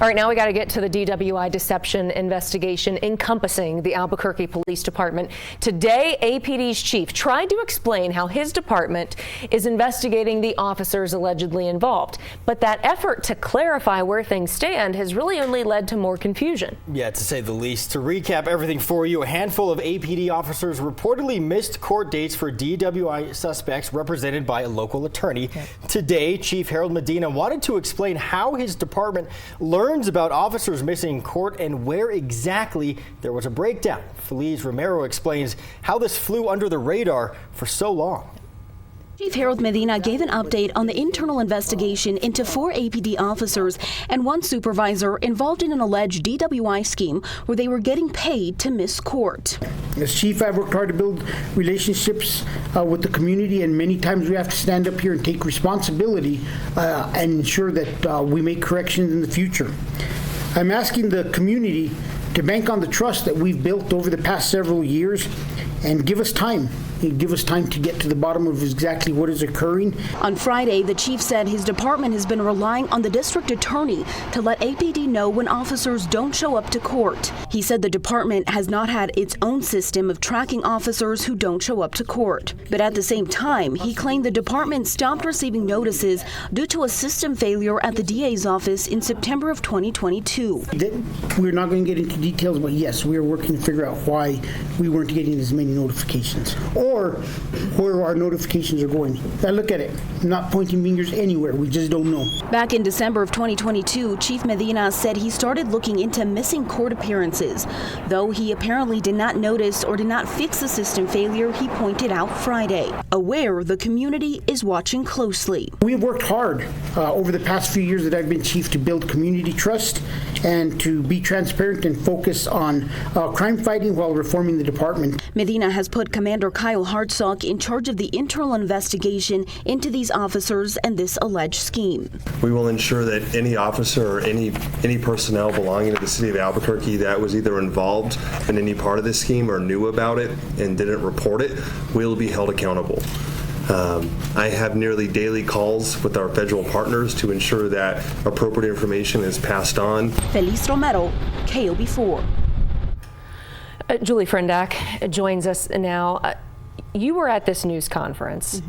All right, now we got to get to the DWI deception investigation encompassing the Albuquerque Police Department. Today, APD's chief tried to explain how his department is investigating the officers allegedly involved. But that effort to clarify where things stand has really only led to more confusion. Yeah, to say the least. To recap everything for you, a handful of APD officers reportedly missed court dates for DWI suspects represented by a local attorney. Today, Chief Harold Medina wanted to explain how his department learns about officers missing court and where exactly there was a breakdown. Feliz Romero explains how this flew under the radar for so long. Chief Harold Medina gave an update on the internal investigation into 4 APD officers and 1 supervisor involved in an alleged DWI scheme where they were getting paid to miss court. As chief, I've worked hard to build relationships with the community, and many times we have to stand up here and take responsibility and ensure that we make corrections in the future. I'm asking the community to bank on the trust that we've built over the past several years and give us time. Give us time to get to the bottom of exactly what is occurring. On Friday, the chief said his department has been relying on the district attorney to let APD know when officers don't show up to court. He said the department has not had its own system of tracking officers who don't show up to court. But at the same time, he claimed the department stopped receiving notices due to a system failure at the DA's office in September of 2022. We're not going to get into details, but yes, we are working to figure out why we weren't getting as many notifications, or where our notifications are going. Now look at it. I'm not pointing fingers anywhere. We just don't know. Back in December of 2022, Chief Medina said he started looking into missing court appearances. Though he apparently did not notice or did not fix the system failure he pointed out Friday. Aware the community is watching closely. We've worked hard over the past few years that I've been chief to build community trust and to be transparent and focus on crime fighting while reforming the department. Medina has put Commander Kyle Hartsock in charge of the internal investigation into these officers and this alleged scheme. We will ensure that any officer or any personnel belonging to the city of Albuquerque that was either involved in any part of this scheme or knew about it and didn't report it will be held accountable. I have nearly daily calls with our federal partners to ensure that appropriate information is passed on. Feliz Romero, KOB4. Julie Frendak joins us now. You were at this news conference.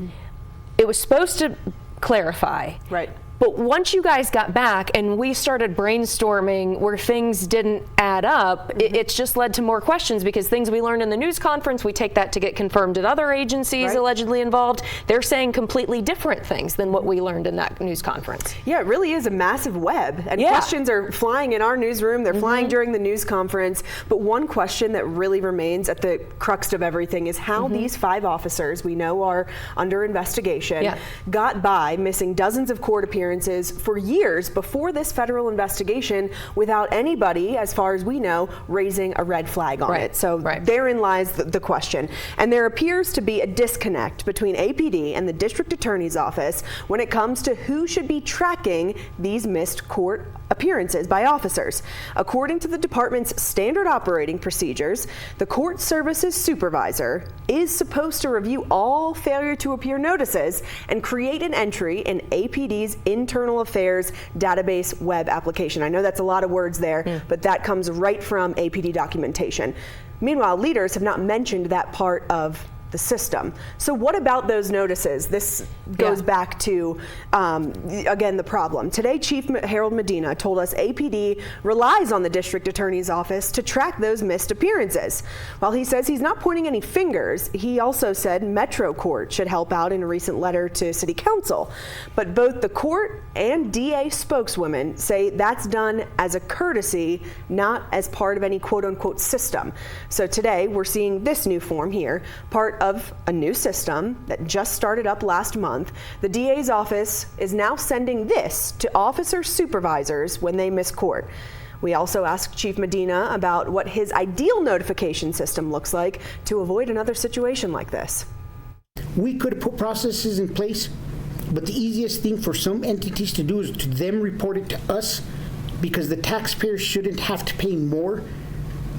It was supposed to clarify. Right. But once you guys got back and we started brainstorming where things didn't add up, it's just led to more questions, because things we learned in the news conference, we take that to get confirmed at other agencies allegedly involved. They're saying completely different things than what we learned in that news conference. Yeah, it really is a massive web, and questions are flying in our newsroom. They're flying during the news conference. But one question that really remains at the crux of everything is how these 5 officers we know are under investigation got by missing dozens of court appearances for years before this federal investigation without anybody, as far as we know, raising a red flag on it. So therein lies the question. And there appears to be a disconnect between APD and the district attorney's office when it comes to who should be tracking these missed court appearances by officers. According to the department's standard operating procedures, the court services supervisor is supposed to review all failure to appear notices and create an entry in APD's internal affairs database web application. I know that's a lot of words there, but that comes right from APD documentation. Meanwhile, leaders have not mentioned that part of the system. So what about those notices? This goes back to, again, the problem. Today, Chief Harold Medina told us APD relies on the district attorney's office to track those missed appearances. While he says he's not pointing any fingers, he also said Metro Court should help out in a recent letter to City Council. But both the court and DA spokeswomen say that's done as a courtesy, not as part of any quote-unquote system. So today, we're seeing this new form here, part of a new system that just started up last month. The DA's office is now sending this to officer supervisors when they miss court. We also asked Chief Medina about what his ideal notification system looks like to avoid another situation like this. We could have put processes in place, but the easiest thing for some entities to do is to them report it to us, because the taxpayers shouldn't have to pay more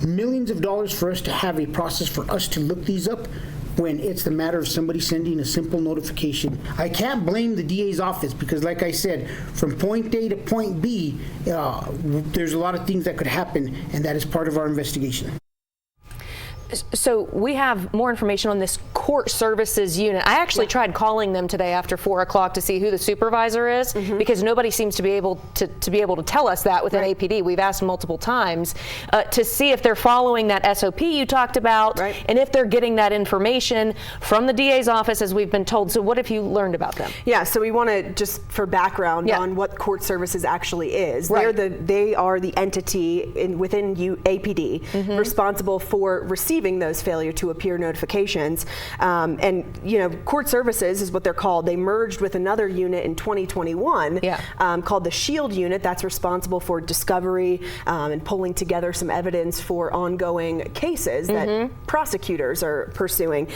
millions of dollars for us to have a process for us to look these up. when it's the matter of somebody sending a simple notification. I can't blame the DA's office because, like I said, from point A to point B, there's a lot of things that could happen, and that is part of our investigation. So we have more information on this court services unit. I actually tried calling them today after 4 o'clock to see who the supervisor is, because nobody seems to be able to tell us that within APD. We've asked multiple times to see if they're following that SOP you talked about, and if they're getting that information from the DA's office, as we've been told. So what have you learned about them? Yeah, so we want to, just for background on what court services actually is. They are the entity within APD responsible for receiving those failure to appear notifications. And, you know, court services is what they're called. They merged with another unit in 2021 called the SHIELD unit. That's responsible for discovery and pulling together some evidence for ongoing cases that prosecutors are pursuing.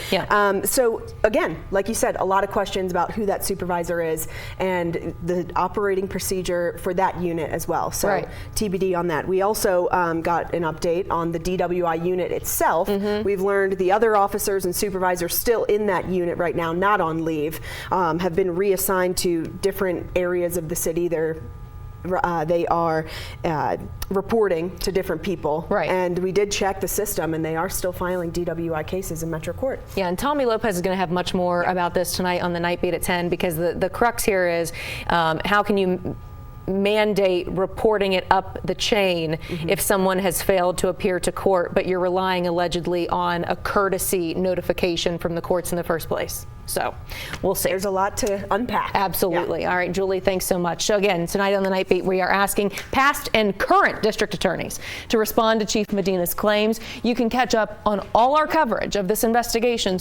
So again, like you said, a lot of questions about who that supervisor is and the operating procedure for that unit as well. So TBD on that. We also got an update on the DWI unit itself. We've learned the other officers and supervisors still in that unit right now, not on leave, have been reassigned to different areas of the city. They are reporting to different people. And we did check the system, and they are still filing DWI cases in Metro Court. Yeah, and Tommy Lopez is going to have much more about this tonight on the Night Beat at 10, because the crux here is how can you mandate reporting it up the chain if someone has failed to appear to court, but you're relying allegedly on a courtesy notification from the courts in the first place. So we'll see. There's a lot to unpack. Absolutely. All right, Julie, thanks so much. So again, tonight on the Night Beat, we are asking past and current district attorneys to respond to Chief Medina's claims. You can catch up on all our coverage of this investigation